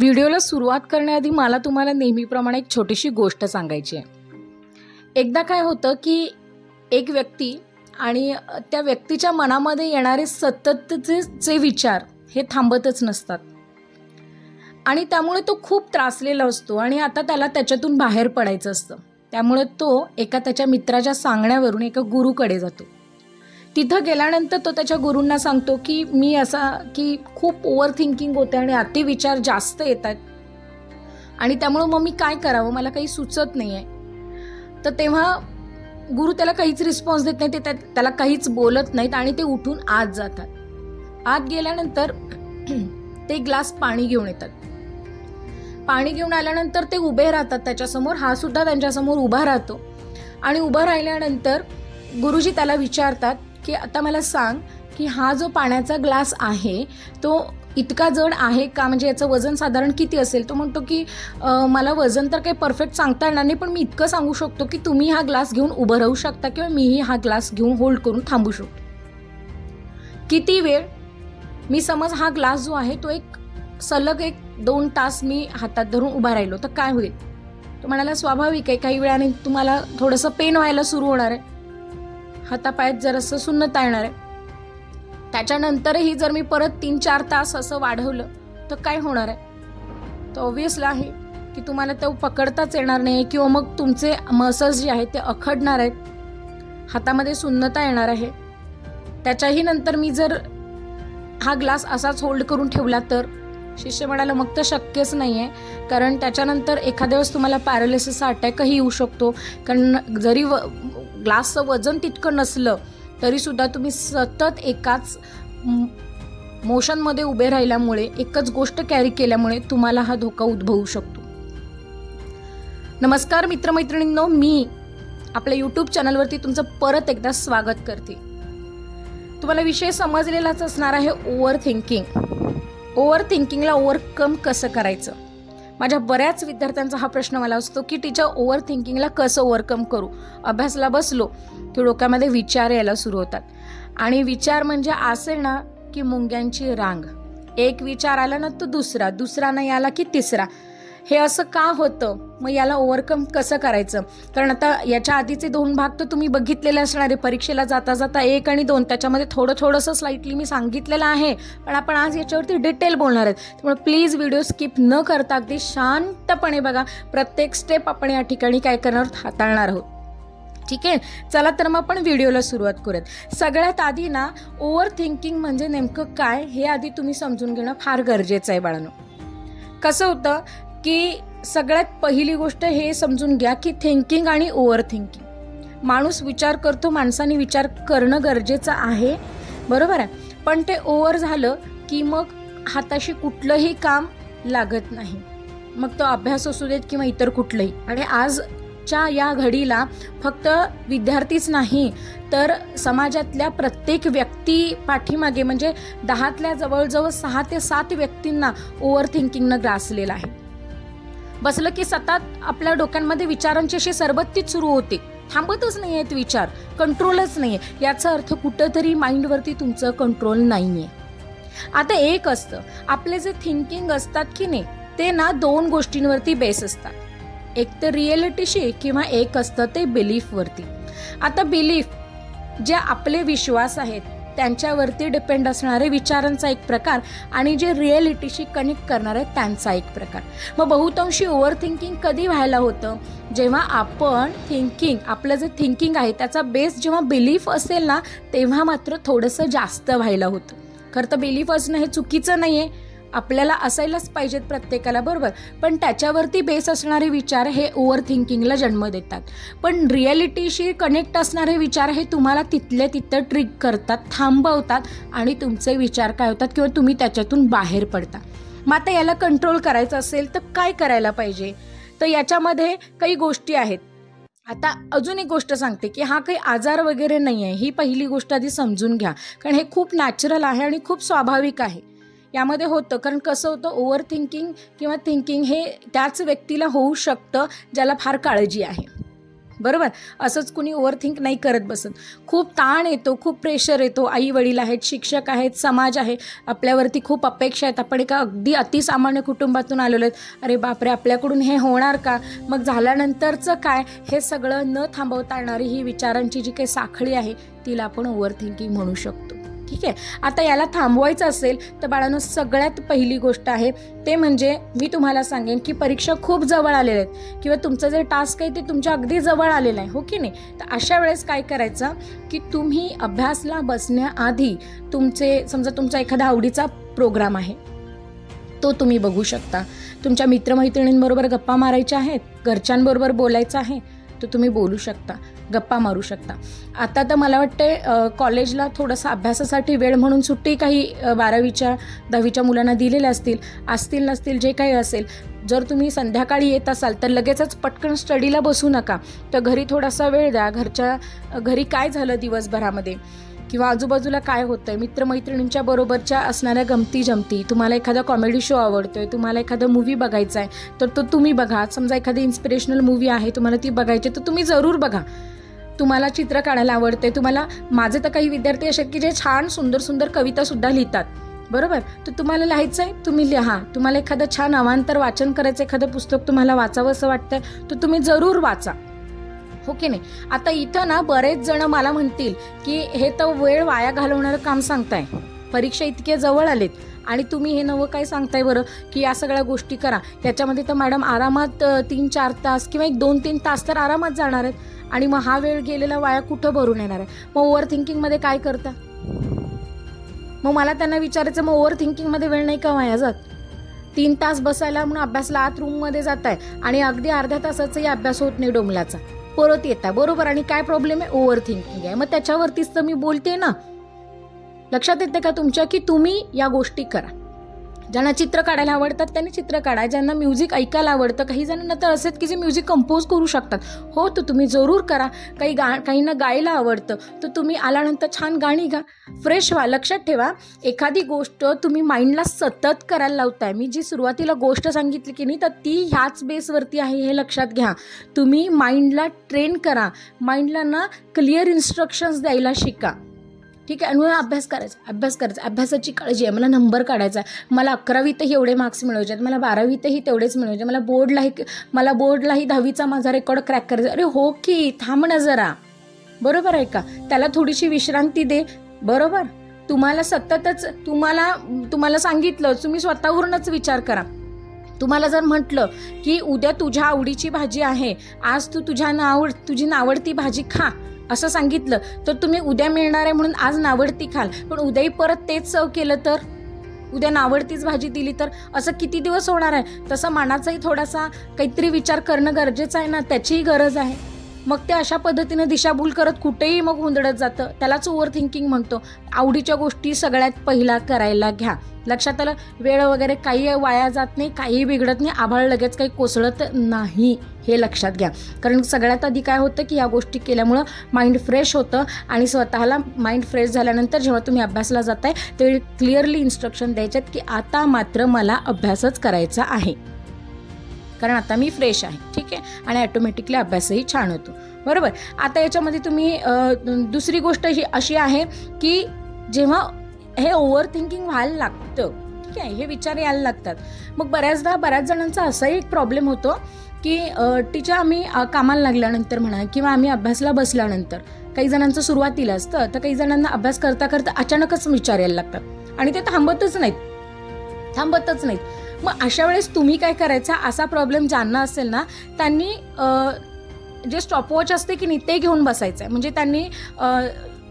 व्हिडिओला सुरुवात करण्याआधी मला तुम्हाला नेहमीप्रमाणे एक छोटीशी गोष्ट सांगायची आहे। एकदा काय होतं की एक व्यक्ती आणि त्या व्यक्तीच्या मनामध्ये येणारे सततचे विचार हे थांबतच नसतात आणि त्यामुळे तो खूप त्रासलेला असतो आणि आता त्याला त्याच्यातून बाहेर पडायचं असतं। त्यामुळे तो एका त्याच्या मित्राच्या सांगण्यावरून एका गुरुकडे जातो। तिथं गेल्यानंतर तो त्याच्या गुरूंना सांगतो की मी असा की खूप ओव्हर थिंकिंग होते आणि अति विचार जास्त येतात आणि त्यामुळे मग मी काय करावं, मला काही सुचत नाहीये। तर तेव्हा गुरु त्याला काहीच रिस्पॉन्स देत नाही, ते त्याला काहीच बोलत नाहीत आणि ते उठून आत जातात। आत गेल्यानंतर ते ग्लास पाणी घेऊन येतात। पाणी घेऊन आल्यानंतर ते उभे राहतात त्याच्यासमोर, हा सुद्धा त्यांच्यासमोर उभा राहतो आणि उभा राहिल्यानंतर गुरुजी त्याला विचारतात की आता मला सांग की हा जो पाण्याचा ग्लास आहे तो इतका जड आहे का, म्हणजे याचं वजन साधारण किती असेल। तो म्हणतो की मला वजन तर काही परफेक्ट सांगता येणार नाही, पण मी इतकं सांगू शकतो की तुम्ही हा ग्लास घेऊन उभं राहू शकता किंवा मीही हा ग्लास घेऊन होल्ड करून थांबू शकतो। किती वेळ, मी समज हा ग्लास जो आहे तो एक सलग 1-2 तास मी हातात धरून उभा राहिलो तर काय होईल। तो म्हणाला स्वाभाविक आहे, काही वेळाने तुम्हाला थोडंसं पेन व्हायला सुरू होणार आहे, हातापायात जरासं सुन्नता येणार आहे। त्याच्यानंतरही जर मी परत 3-4 तास असं वाढवलं तर काय होणार आहे। तर ऑब्व्हियसली आहे की तुम्हाला ते पकडताच येणार नाही किंवा मग तुमचे मसल्स जे आहेत ते अखडणार आहेत, हातामध्ये सुन्नता येणार आहे। त्याच्याही नंतर मी जर हा ग्लास असाच होल्ड करून ठेवला तर, शिष्य म्हणाला मग तर शक्यच नाही आहे, कारण त्याच्यानंतर एखाद्या वेळेस तुम्हाला पॅरालिसिसचा अटॅकही येऊ शकतो। कारण जरी ग्लासचं वजन तितकं नसलं तरी सुद्धा तुम्ही सतत एकाच मोशनमध्ये उभे राहिल्यामुळे, एकच गोष्ट कॅरी केल्यामुळे तुम्हाला हा धोका उद्भवू शकतो। नमस्कार मित्रमैत्रिणींनो, मी आपल्या यूट्यूब चॅनलवरती तुमचं परत एकदा स्वागत करते। तुम्हाला विषय समजलेलाच असणार आहे, ओव्हर थिंकिंग। ओव्हर थिंकिंगला ओव्हरकम कसं करायचं। माझ्या बऱ्याच विद्यार्थ्यांचा हा प्रश्न मला असतो की टीचर ओव्हर थिंकिंगला कसं ओव्हरकम करू। अभ्यासाला बसलो की डोक्यामध्ये विचार यायला सुरू होतात आणि विचार म्हणजे असे ना की मुंग्यांची रांग, एक विचार आला ना तो दुसरा, दुसरा नाही आला की तिसरा। हे असं का होतं, मग याला ओव्हरकम कसं करायचं। कारण आता याच्या आधीचे 2 भाग तर तुम्ही बघितलेले असणार आहे, परीक्षेला जाता जाता 1 आणि 2 त्याच्यामध्ये थोडंसं स्लाइटली मी सांगितलेलं आहे, पण आपण आज याच्यावरती डिटेल बोलणार आहेत। त्यामुळे प्लीज व्हिडिओ स्किप न करता अगदी शांतपणे बघा, प्रत्येक स्टेप आपण या ठिकाणी काय करणार आहोत, हाताळणार आहोत। ठीक आहे, चला तर मग आपण व्हिडिओला सुरुवात करूयात। सगळ्यात आधी ना ओव्हर थिंकिंग म्हणजे नेमकं काय हे आधी तुम्ही समजून घेणं फार गरजेचं आहे बाळांनो। कसं होतं की सगळ्यात पहिली गोष्ट हे समजून घ्या की थिंकिंग आणि ओव्हर थिंकिंग, माणूस विचार करतो, माणसाने विचार करणं गरजेचं आहे, बरोबर आहे, पण ते ओव्हर झालं की मग हाताशी कुठलंही काम लागत नाही, मग तो अभ्यास असू देत किंवा इतर कुठलंही। आणि आजच्या या घडीला फक्त विद्यार्थीच नाही तर समाजातल्या प्रत्येक व्यक्ती पाठीमागे म्हणजे 10तल्या जवळजवळ 6 ते 7 व्यक्तींना ओव्हर थिंकिंगनं ग्रासलेलं आहे। बसलं की सतत आपल्या डोक्यांमध्ये विचारांची अशी सरबत्तीच सुरू होते, थांबतच नाही आहेत विचार, कंट्रोलच नाही आहे। याचा अर्थ कुठंतरी माइंडवरती तुमचं कंट्रोल नाही आहे। आता एक असतं, आपले जे थिंकिंग असतात की नाही ते ना 2 गोष्टींवरती बेस असतात, एक तर रिएलिटीशी किंवा एक असतं ते बिलीफवरती। आता बिलीफ जे आपले विश्वास आहेत त्यांच्यावरती डिपेंड असणारे विचारांचा एक प्रकार आणि जे रिएलिटीशी कनेक्ट करणार आहे त्यांचा एक प्रकार। मग बहुतांशी ओव्हर थिंकिंग कधी व्हायला होतं, जेव्हा आपण थिंकिंग, आपलं जे थिंकिंग आहे त्याचा बेस जेव्हा बिलीफ असेल ना तेव्हा मात्र थोडंसं जास्त व्हायला होतं। खरं तर बिलीफ असणं हे चुकीचं नाही आहे, आपल्याला असायलाच पाहिजेत प्रत्येकाला, बरोबर, पण त्याच्यावरती बेस असणारे विचार हे ओव्हर थिंकिंगला जन्म देतात। पण रिॲलिटीशी कनेक्ट असणारे विचार हे तुम्हाला तिथल्या तिथं ट्रिक करतात, थांबवतात आणि तुमचे विचार काय होतात किंवा तुम्ही त्याच्यातून बाहेर पडता। मग आता याला कंट्रोल करायचं असेल तर काय करायला पाहिजे, तर याच्यामध्ये काही गोष्टी आहेत। आता अजून एक गोष्ट सांगते की हा काही आजार वगैरे नाही आहे, ही पहिली गोष्ट आधी समजून घ्या, कारण हे खूप नॅचरल आहे आणि खूप स्वाभाविक आहे। यामध्ये होतं, कारण कसं होतं, ओव्हर थिंकिंग किंवा थिंकिंग हे त्याच व्यक्तीला होऊ शकतं ज्याला फार काळजी आहे, बरोबर. असंच कुणी ओव्हरथिंक नाही करत बसत. खूप ताण येतो, खूप प्रेशर येतो. आई वडील आहेत, शिक्षक आहेत, समाज आहे, आपल्यावरती खूप अपेक्षा आहेत. आपण एका अगदी अतिसामान्य कुटुंबातून आलेलो आहेत. अरे बापरे, आपल्याकडून हे होणार का, मग झाल्यानंतरचं काय, हे सगळं न थांबवता येणारी ही विचारांची जी काही साखळी आहे तिला आपण ओव्हरथिंकिंग म्हणू शकतो. ठीक आहे. आता याला थांबवायचं असेल तर बाळांनो, सगळ्यात पहिली गोष्ट आहे ते म्हणजे मी तुम्हाला सांगेन की परीक्षा खूप जवळ आलेल्या आहेत किंवा तुमचं जे टास्क आहे ते तुमच्या अगदी जवळ आलेलं आहे, हो की नाही. तर अशा वेळेस काय करायचं की तुम्ही अभ्यासला बसण्याआधी समजा तुमचा एखादा आवडीचा प्रोग्राम आहे तो तुम्ही बघू शकता. तुमच्या मित्रमैत्रिणींबरोबर गप्पा मारायच्या आहेत, घरच्यांबरोबर बोलायचं आहे तर तुम्ही बोलू शकता, गप्पा मारू शकता. आता तर मला वाटते कॉलेजला थोडंसं अभ्यासासाठी वेळ म्हणून सुट्टी काही 12वीच्या 10वीच्या मुलांना दिलेल्या असतील नसतील जे काही असेल. जर तुम्ही संध्याकाळी येत असाल तर लगेचच पटकन स्टडीला बसू नका, तर घरी थोडासा वेळ द्या. घरी काय झालं दिवसभरामध्ये किंवा आजूबाजूला काय होतंय, मित्रमैत्रिणींच्या बरोबरच्या असणाऱ्या गमती जमती, तुम्हाला एखादा कॉमेडी शो आवडतोय, तुम्हाला एखादा मूवी बघायचा आहे तर तो तुम्ही बघा. समजा एखादी इन्स्पिरेशनल मूवी आहे, तुम्हाला ती बघायची तर तुम्ही जरूर बघा. तुम्हाला चित्र काढायला आवडते, माझे तर काही विद्यार्थी असे की जे छान सुंदर सुंदर कवितासुद्धा लिहितात, बरोबर. तर तुम्हाला लिहायचं आहे, तुम्ही लिहा. तुम्हाला एखादं छान अवांतर वाचन करायचं, एखादं पुस्तक तुम्हाला वाचावं असं वाटतंय तर तुम्ही जरूर वाचा, हो की नाही. आता इथं ना बरेच जण मला म्हणतील की हे तर वेळ वाया घालवणारं काम सांगताय, परीक्षा इतके जवळ आलेत आणि तुम्ही हे नवं काय सांगताय बरं की या सगळ्या गोष्टी करा. याच्यामध्ये तर मॅडम आरामात 3-4 तास किंवा 1-2-3 तास तर आरामात जाणार आहेत आणि मग हा वेळ गेलेला वाया कुठं भरून येणार आहे. मग ओव्हर थिंकिंगमध्ये काय करता. मग मला त्यांना विचारायचं, मग ओव्हर थिंकिंगमध्ये वेळ नाही का वाया जात. 3 तास बसायला म्हणून अभ्यासला आत रूममध्ये जात आहे आणि अगदी अर्ध्या तासाचाही अभ्यास होत नाही डोंबलाचा, परत येता, बरोबर. आणि काय प्रॉब्लेम आहे, ओव्हर थिंकिंग आहे. मग त्याच्यावरतीच तर मी बोलते ना. लक्षात येते का तुमच्या की तुम्ही या गोष्टी करा. ज्यांना चित्र काढायला आवडतात त्यांनी चित्र काढा, ज्यांना म्युझिक ऐकायला आवडतं, काही जणांना तर असेच की जे म्युझिक कंपोज करू शकतात, हो तर तुम्ही जरूर करा. काहींना गायला आवडतं तर तुम्ही आल्यानंतर छान गाणी गा, फ्रेश व्हा. लक्षात ठेवा, एखादी गोष्ट तुम्ही माइंडला सतत करायला लावताय. मी जी सुरुवातीला गोष्ट सांगितली की नाही तर ती ह्याच बेसवरती आहे, हे लक्षात घ्या. तुम्ही माइंडला ट्रेन करा, माइंडला ना क्लिअर इन्स्ट्रक्शन्स द्यायला शिका, ठीक आहे. आणि अभ्यास करायचा, अभ्यासाची काळजी आहे, मला नंबर काढायचा आहे, मला 11वीतही एवढे मार्क्स मिळवायचे आहेत, मला 12वीतही तेवढेच मिळवायचे, मला बोर्डलाही 10वीचा माझा रेकॉर्ड क्रॅक करायचा. अरे हो की, थांब ना जरा, बरोबर आहे का. त्याला थोडीशी विश्रांती दे, बरोबर. तुम्हाला सततच तुम्हाला सांगितलं, तुम्ही स्वतःवरूनच विचार करा. तुम्हाला जर म्हटलं की उद्या तुझ्या आवडीची भाजी आहे, आज तू तुझी नावडती भाजी खा असं सांगितलं तर तुम्ही उद्या मिळणार आहे म्हणून आज नावडती खाल, पण उद्याही परत तेच सर्व केलं तर, उद्या नावडतीच भाजी दिली तर असं किती दिवस होणार आहे. तसं मनाचाही थोडासा काहीतरी विचार करणं गरजेचं आहे ना, त्याचीही गरज आहे. मग ते अशा पद्धतीने दिशाभूल करत कुठेही मग हुंदडत जातं, त्यालाच ओव्हर थिंकिंग म्हणतो. आवडीच्या गोष्टी सगळ्यात पहिला करायला घ्या. लक्षात आलं, वेळ वगैरे काही वाया जात नाही, काही बिघडत नाही, आभाळ लगेच काही कोसळत नाही, हे लक्षात घ्या. कारण सगळ्यात आधी काय होतं की ह्या गोष्टी केल्यामुळं माइंड फ्रेश होतं आणि स्वतःला माइंड फ्रेश झाल्यानंतर जेव्हा तुम्ही अभ्यासला जाताय त्यावेळी क्लिअरली इन्स्ट्रक्शन द्यायच्यात की आता मात्र मला अभ्यासच करायचा आहे, कारण आता मी फ्रेश आहे, ठीक आहे. आणि ॲटोमॅटिकली अभ्यासही छान होतो, बरोबर. आता याच्यामध्ये तुम्ही दुसरी गोष्ट ही अशी आहे की जेव्हा हे ओव्हर थिंकिंग व्हायला लागतं, ठीक आहे, हे विचार यायला लागतात, मग बऱ्याच जणांचा असाही एक प्रॉब्लेम होतो की टीचर आम्ही कामाला लागल्यानंतर म्हणा किंवा आम्ही अभ्यासला बसल्यानंतर, काही जणांचं सुरुवातीला असतं तर काही जणांना अभ्यास करता करता अचानकच विचार यायला लागतात आणि ते थांबतच नाहीत. मग अशा वेळेस तुम्ही काय करायचा, असा प्रॉब्लेम ज्यांना असेल ना त्यांनी जे स्टॉपवॉच असते की नाही ते घेऊन बसायचं आहे. म्हणजे त्यांनी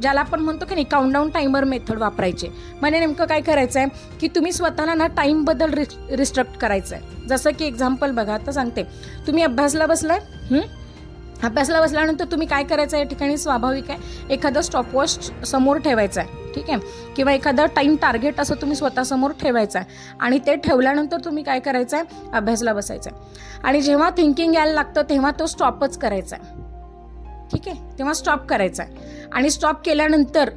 ज्याला आपण म्हणतो की नाही काउंटडाऊन टायमर मेथड वापरायचे. म्हणजे नेमकं काय करायचं आहे की तुम्ही स्वतःला ना टाईमबद्दल रिस्ट्रिक्ट करायचं आहे. जसं की एक्झाम्पल बघा, आता सांगते, तुम्ही अभ्यासला बसल्यानंतर तुम्ही काय करायचं आहे, या ठिकाणी स्वाभाविक आहे एखादं स्टॉपवॉच समोर ठेवायचं आहे, ठीक आहे, किंवा एखादं टाईम टार्गेट असं तुम्ही स्वतःसमोर ठेवायचं आहे आणि ते ठेवल्यानंतर तुम्ही काय करायचं आहे, अभ्यासला बसायचं आहे. आणि जेव्हा थिंकिंग यायला लागतं तेव्हा तो स्टॉपच करायचा आहे, ठीक आहे, तेव्हा स्टॉप करायचा आहे. आणि स्टॉप केल्यानंतर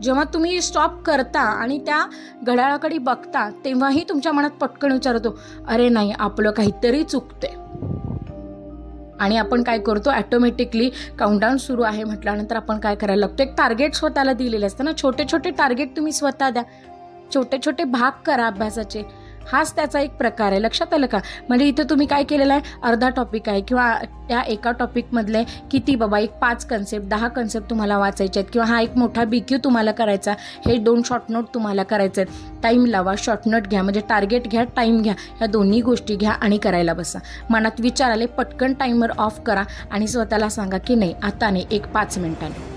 जेव्हा तुम्ही स्टॉप करता आणि त्या घड्याळाकडे बघता तेव्हाही तुमच्या मनात पटकन विचार होतो, अरे नाही, आपलं काहीतरी चुकतंय, आणि आपण काय करतो, ॲटोमॅटिकली काउंटडाऊन सुरू आहे म्हटल्यानंतर आपण काय करायला लागतो, एक टार्गेट स्वतःला दिलेले असतं ना, छोटे छोटे टार्गेट तुम्ही स्वतः द्या, छोटे छोटे भाग करा अभ्यासाचे. हाच त्याचा एक प्रकार आहे. लक्षात आलं का? म्हणजे इथे तुम्ही काय केलेलं आहे, अर्धा टॉपिक आहे किंवा त्या एका टॉपिकमधले किती बाबा, एक 5 कन्सेप्ट 10 कन्सेप्ट तुम्हाला वाचायचे आहेत किंवा हा एक मोठा BQ तुम्हाला करायचा, हे 2 शॉर्ट नोट तुम्हाला करायचे आहेत. टाईम लावा, शॉर्ट नोट घ्या, म्हणजे टार्गेट घ्या, टाईम घ्या, ह्या दोन्ही गोष्टी घ्या आणि करायला बसा. मनात विचार आले, पटकन टायमर ऑफ करा आणि स्वतःला सांगा की नाही, आता नाही, एक 5 मिनिटांनी.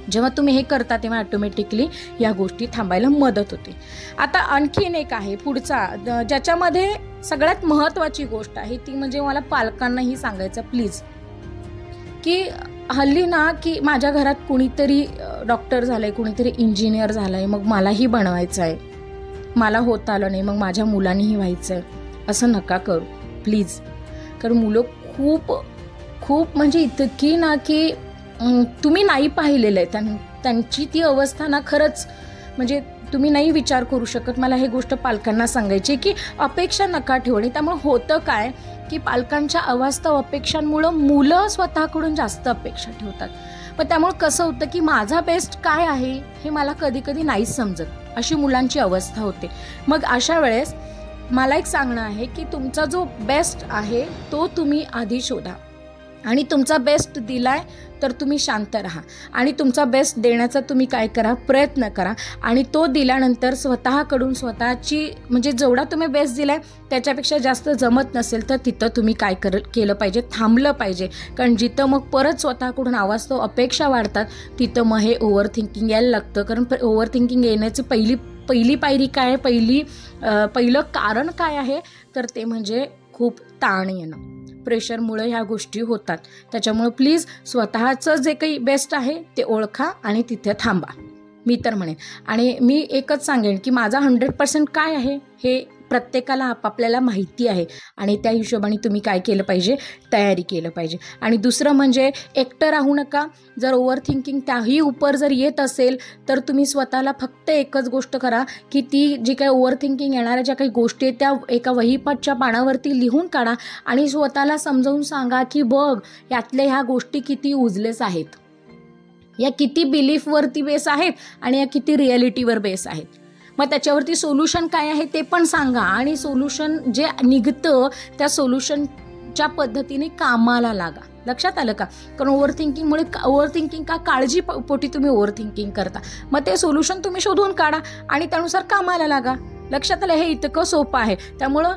जेव्हा तुम्ही हे करता तेव्हा ऑटोमॅटिकली या गोष्टी थांबायला मदत होते. आता आणखीन एक आहे पुढचा, ज्याच्यामध्ये सगळ्यात महत्त्वाची गोष्ट आहे ती म्हणजे मला पालकांनाही सांगायचं प्लीज, की हल्ली ना की माझ्या घरात कुणीतरी डॉक्टर झालंय, कुणीतरी इंजिनियर झालंय, मग मलाही बनवायचं आहे, मला होत आलं नाही, मग माझ्या मुलांनीही व्हायचं आहे. असं नका करू प्लीज. कारण मुलं खूप खूप म्हणजे इतकी ना की तुम्ही नाही पाहिलेलं आहे, त्यांची ती अवस्था ना खरंच म्हणजे तुम्ही नाही विचार करू शकत. मला हे गोष्ट पालकांना सांगायची की अपेक्षा नका ठेवणे. त्यामुळे होतं काय की पालकांच्या अवास्तव अपेक्षांमुळं मुलं स्वतःकडून जास्त अपेक्षा ठेवतात. पण त्यामुळे कसं होतं की माझा बेस्ट काय आहे हे मला कधी कधी नाहीच समजत, अशी मुलांची अवस्था होते. मग अशा वेळेस मला एक सांगणं आहे की तुमचा जो बेस्ट आहे तो तुम्ही आधी शोधा आणि तुमचा बेस्ट दिलाय तर तुम्ही शांत राहा आणि तुमचा बेस्ट देण्याचा तुम्ही काय करा, प्रयत्न करा. आणि तो दिल्यानंतर स्वतःकडून स्वतःची म्हणजे जेवढा तुम्ही बेस्ट दिलाय त्याच्यापेक्षा जास्त जमत नसेल तर तिथं तुम्ही काय केलं पाहिजे, थांबलं पाहिजे. कारण जिथं मग परत स्वतःकडून अवास्तव अपेक्षा वाढतात तिथं मग हे ओव्हर थिंकिंग यायला लागतं. कारण ओव्हर थिंकिंग येण्याची पहिली पायरी काय आहे, पहिलं कारण काय आहे तर ते म्हणजे खूप ताण येणं, प्रेशरमुळे ह्या गोष्टी होतात. त्याच्यामुळे प्लीज स्वतःचं जे काही बेस्ट आहे ते ओळखा आणि तिथे थांबा, मी तर म्हणेन. आणि मी एकच सांगेन की माझा 100% काय आहे हे प्रत्येकाला आपापल्याला माहिती आहे आणि त्या हिशोबाने तुम्ही काय केलं पाहिजे, तयारी केलं पाहिजे. आणि दुसरं म्हणजे एकटं राहू नका. जर ओव्हर थिंकिंग त्याही उपर जर येत असेल तर तुम्ही स्वतःला फक्त एकच गोष्ट करा की ती जी काही ओव्हर थिंकिंग येणाऱ्या ज्या काही गोष्टी आहेत त्या एका वहीपाटच्या पानावरती लिहून काढा आणि स्वतःला समजावून सांगा की बघ यातल्या ह्या गोष्टी किती युजलेस आहेत, या किती बिलीफवरती बेस आहेत आणि या किती रिॲलिटीवर बेस आहेत. मग त्याच्यावरती सोल्युशन काय आहे ते पण सांगा आणि सोल्युशन जे निघतं त्या सोल्युशनच्या पद्धतीने कामाला लागा. लक्षात आलं का? कारण ओव्हर थिंकिंग का काळजी पोटी तुम्ही ओव्हर थिंकिंग करता, मग ते सोल्युशन तुम्ही शोधून काढा आणि त्यानुसार कामाला लागा. लक्षात आलं? हे इतकं सोपं आहे. त्यामुळं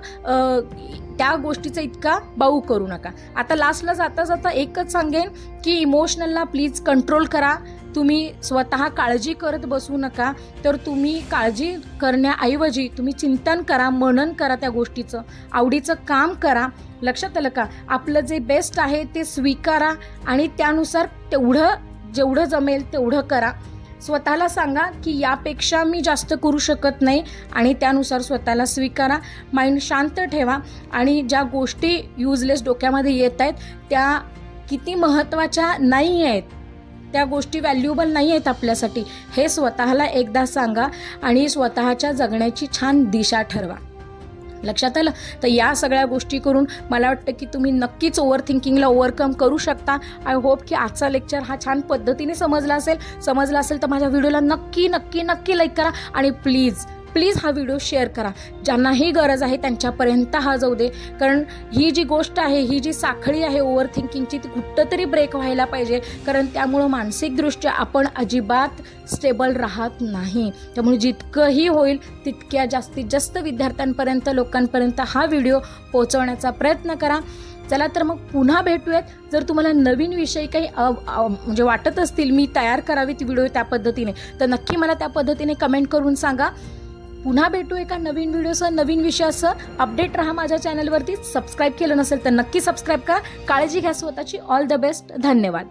त्या गोष्टीचा इतका बाऊ करू नका. आता लास्टला जाता जाता एकच सांगेन की इमोशनलला प्लीज कंट्रोल करा. तुम्ही स्वतः काळजी करत बसू नका, तर तुम्ही काळजी करण्याऐवजी तुम्ही चिंतन करा, मनन करा, त्या गोष्टीचं आवडीचं काम करा. लक्षात आलं का? आपलं जे बेस्ट आहे ते स्वीकारा आणि त्यानुसार जेवढं जमेल तेवढं करा. स्वतःला सांगा की यापेक्षा मी जास्त करू शकत नाही आणि त्यानुसार स्वतःला स्वीकारा. माइंड शांत ठेवा आणि ज्या गोष्टी युजलेस डोक्यामध्ये येत आहेत त्या किती महत्त्वाच्या नाही आहेत, त्या गोष्टी व्हॅल्युएबल नाही आहेत आपल्यासाठी, हे स्वतःला एकदा सांगा आणि स्वतःच्या जगण्याची छान दिशा ठरवा. लक्षात आलं? तर या सगळ्या गोष्टी करून मला वाटतं की तुम्ही नक्कीच ओव्हर थिंकिंगला ओव्हरकम करू शकता. आय होप की आजचा लेक्चर हा छान पद्धतीने समजला असेल तर माझ्या व्हिडिओला नक्की लाईक करा आणि प्लीज हा व्हिडिओ शेअर करा. ज्यांनाही गरज आहे त्यांच्यापर्यंत हा जाऊ दे. कारण ही जी गोष्ट आहे, ही जी साखळी आहे ओव्हर थिंकिंगची, ती कुठं तरी ब्रेक व्हायला पाहिजे. कारण त्यामुळं मानसिकदृष्ट्या आपण अजिबात स्टेबल राहत नाही. त्यामुळे जितकंही होईल तितक्या जास्तीत जास्त विद्यार्थ्यांपर्यंत, लोकांपर्यंत हा व्हिडिओ पोहोचवण्याचा प्रयत्न करा. चला तर मग पुन्हा भेटूयात. जर तुम्हाला नवीन विषय काही म्हणजे वाटत असतील मी तयार करावीत व्हिडिओ त्या पद्धतीने, तर नक्की मला त्या पद्धतीने कमेंट करून सांगा. पुन्हा भेटू एका नवीन व्हिडिओसह, नवीन विषयासह. अपडेट राहा माझ्या चॅनलवरती. सबस्क्राईब केलं नसेल तर नक्की सबस्क्राईब करा. काळजी घ्या स्वतःची. All the best. धन्यवाद.